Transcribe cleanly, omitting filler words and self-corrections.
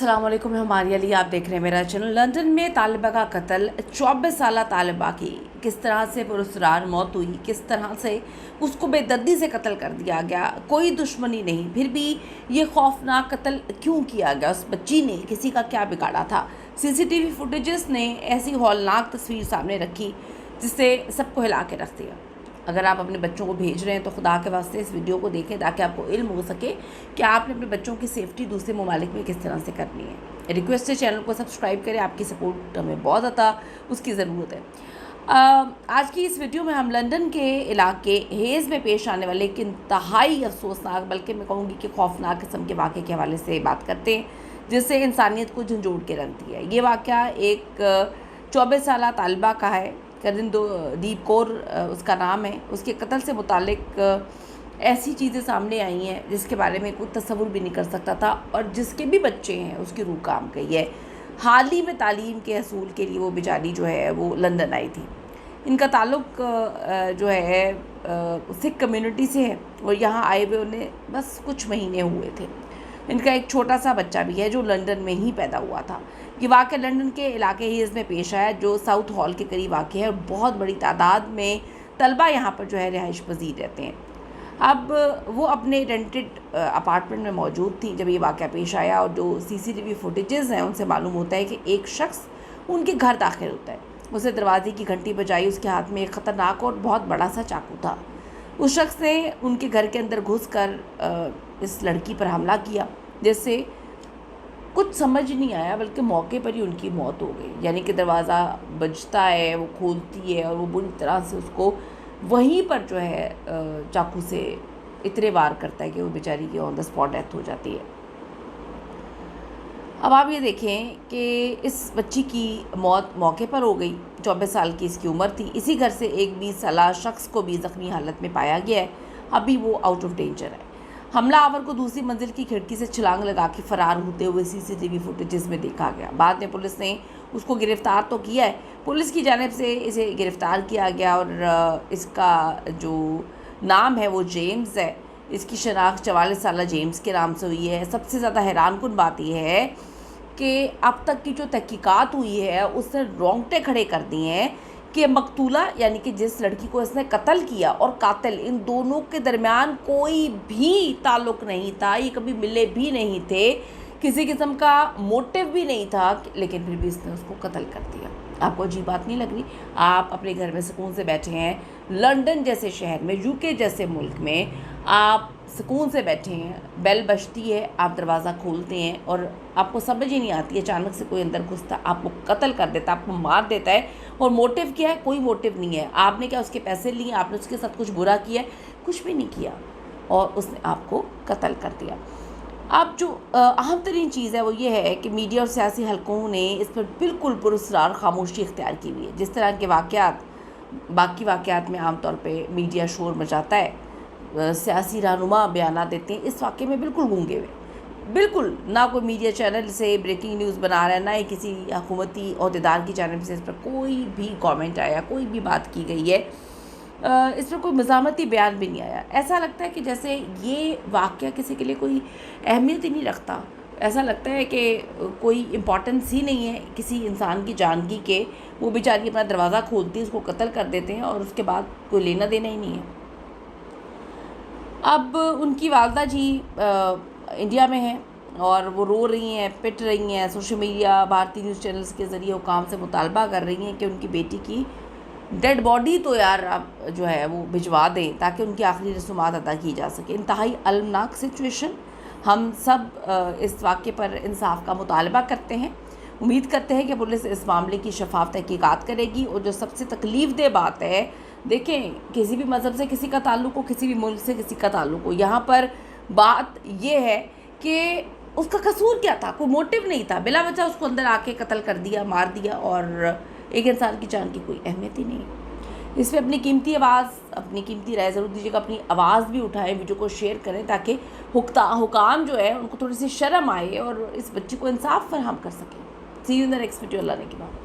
अस्सलाम वालेकुम, मैं हमारी अली, आप देख रहे हैं मेरा चैनल। लंदन में तालिबा का कत्ल, 24 साल तालिबा की किस तरह से पुरअसरार मौत हुई, किस तरह से उसको बेदर्दी से कत्ल कर दिया गया, कोई दुश्मनी नहीं, फिर भी ये खौफनाक कत्ल क्यों किया गया, उस बच्ची ने किसी का क्या बिगाड़ा था। सीसीटीवी फुटेजेस ने ऐसी हौलनाक तस्वीर सामने रखी जिससे सबको हिला के रख दिया। अगर आप अपने बच्चों को भेज रहे हैं तो खुदा के वास्ते इस वीडियो को देखें ताकि आपको इल्म हो सके कि आपने अपने बच्चों की सेफ्टी दूसरे ममालिक में किस तरह से करनी है। रिक्वेस्ट है चैनल को सब्सक्राइब करें, आपकी सपोर्ट हमें बहुत ज़्यादा उसकी ज़रूरत है। आज की इस वीडियो में हम लंदन के इलाके हेज़ में पेश आने वाले एक इंतहाई अफसोसनाक, बल्कि मैं कहूँगी कि खौफनाक किस्म के वाक़े के हवाले से बात करते हैं जिससे इंसानियत को झंझोड़ के रख दिया है। ये वाक़या एक 24 साल तालिबा का है। दीप कौर उसका नाम है। उसके कत्ल से मुतालिक ऐसी चीज़ें सामने आई हैं जिसके बारे में कोई तसव्वुर भी नहीं कर सकता था, और जिसके भी बच्चे हैं उसकी रूह काम गई है। हाल ही में तालीम के हसूल के लिए वो बेचारी जो है वो लंदन आई थी। इनका ताल्लुक़ जो है सिख कम्युनिटी से है और यहाँ आए हुए उन्हें बस कुछ महीने हुए थे। इनका एक छोटा सा बच्चा भी है जो लंदन में ही पैदा हुआ था। ये वाक़या लंदन के इलाके ही इसमें पेश आया जो साउथ हॉल के करीब वाक़ है। बहुत बड़ी तादाद में तलबा यहाँ पर जो है रिहाइश पजीर रहते हैं। अब वो अपने रेंटेड अपार्टमेंट में मौजूद थी जब ये वाक़या पेश आया, और जो सीसीटीवी फुटेजेस हैं उनसे मालूम होता है कि एक शख्स उनके घर दाखिल होता है। उसे दरवाजे की घंटी बजाई, उसके हाथ में एक ख़तरनाक और बहुत बड़ा सा चाकू था। उस शख्स ने उनके घर के अंदर घुसकर इस लड़की पर हमला किया, जिससे कुछ समझ नहीं आया, बल्कि मौके पर ही उनकी मौत हो गई। यानी कि दरवाज़ा बजता है, वो खोलती है और वो बुरी तरह से उसको वहीं पर जो है चाकू से इतने वार करता है कि वो बेचारी की ऑन द स्पॉट डेथ हो जाती है। अब आप ये देखें कि इस बच्ची की मौत मौके पर हो गई। 24 साल की इसकी उम्र थी। इसी घर से एक 20 साल शख्स को भी ज़ख्मी हालत में पाया गया है। अभी वो आउट ऑफ डेंजर है। हमला आवर को दूसरी मंजिल की खिड़की से छलांग लगा के फ़रार होते हुए सीसीटीवी फुटेजेस में देखा गया। बाद में पुलिस ने उसको गिरफ़्तार तो किया है। पुलिस की जानिब से इसे गिरफ़्तार किया गया और इसका जो नाम है वो जेम्स है। इसकी शनाख्त 44 साल जेम्स के नाम से हुई है। सबसे ज़्यादा हैरानकुन बात यह है कि अब तक की जो तहकीकात हुई है उसने रोंगटे खड़े कर दिए हैं कि मकतूला यानी कि जिस लड़की को इसने कत्ल किया और कातिल, इन दोनों के दरमियान कोई भी ताल्लुक़ नहीं था। ये कभी मिले भी नहीं थे, किसी किस्म का मोटिव भी नहीं था, लेकिन फिर भी इसने उसको कत्ल कर दिया। आपको अजीब बात नहीं लग रही? आप अपने घर में सुकून से बैठे हैं, लंदन जैसे शहर में, यूके जैसे मुल्क में आप सुकून से बैठे हैं, बेल बजती है, आप दरवाज़ा खोलते हैं और आपको समझ ही नहीं आती, अचानक से कोई अंदर घुसता, आपको कत्ल कर देता, आपको मार देता है। और मोटिव क्या है? कोई मोटिव नहीं है। आपने क्या उसके पैसे लिए? आपने उसके साथ कुछ बुरा किया है? कुछ भी नहीं किया, और उसने आपको कत्ल कर दिया। अब जो अहम तरीन चीज़ है वो ये है कि मीडिया और सियासी हलकों ने इस पर बिल्कुल पुरस्कार खामोशी इख्तियार की हुई है। जिस तरह के वाक़यात बाकी वाक़यात में आमतौर पे मीडिया शोर मचाता है, सियासी रहनुमा बयान देते हैं, इस वाक़े में बिल्कुल गूंगे हुए, बिल्कुल ना कोई मीडिया चैनल से ब्रेकिंग न्यूज़ बना रहा है, ना ही किसी हुकूमती अहदेदार की जानिब से इस पर कोई भी कमेंट आया, कोई भी बात की गई है, इस पर कोई मज़ामती बयान भी नहीं आया। ऐसा लगता है कि जैसे ये वाक़या किसी के लिए कोई अहमियत ही नहीं रखता। ऐसा लगता है कि कोई इम्पोर्टेंस ही नहीं है किसी इंसान की जान की, कि वो बेचारी अपना दरवाज़ा खोलती है, उसको कत्ल कर देते हैं और उसके बाद कोई लेना देना ही नहीं है। अब उनकी वालदा जी इंडिया में हैं और वो रो रही हैं, पिट रही हैं। सोशल मीडिया, भारतीय न्यूज़ चैनल्स के ज़रिए हुकाम से मुतालबा कर रही हैं कि उनकी बेटी की डेड बॉडी तो यार आप जो है वो भिजवा दें ताकि उनकी आखिरी रसूमात अदा की जा सके। इंतहाई अलमनाक सिचुएशन। हम सब इस वाक़े पर इंसाफ का मुतालबा करते हैं। उम्मीद करते हैं कि पुलिस इस मामले की शफाफ तहकीकात करेगी। और जो सबसे तकलीफ़ दह बात है, देखें, किसी भी मज़हब से किसी का ताल्लुक़ हो, किसी भी मुल्क से किसी का ताल्लुक़ हो, यहाँ पर बात ये है कि उसका कसूर क्या था? कोई मोटिव नहीं था, बिला वजह उसको अंदर आके कत्ल कर दिया, मार दिया, और एक इंसान की जान की कोई अहमियत ही नहीं है। इस पर अपनी कीमती आवाज़, अपनी कीमती राय ज़रूर दीजिएगा, अपनी आवाज़ भी उठाएं, वीडियो को शेयर करें ताकि हुकाम जो है उनको थोड़ी सी शर्म आए और इस बच्ची को इंसाफ फराहम कर सकें। See you in the next video. Allah ने के बाद।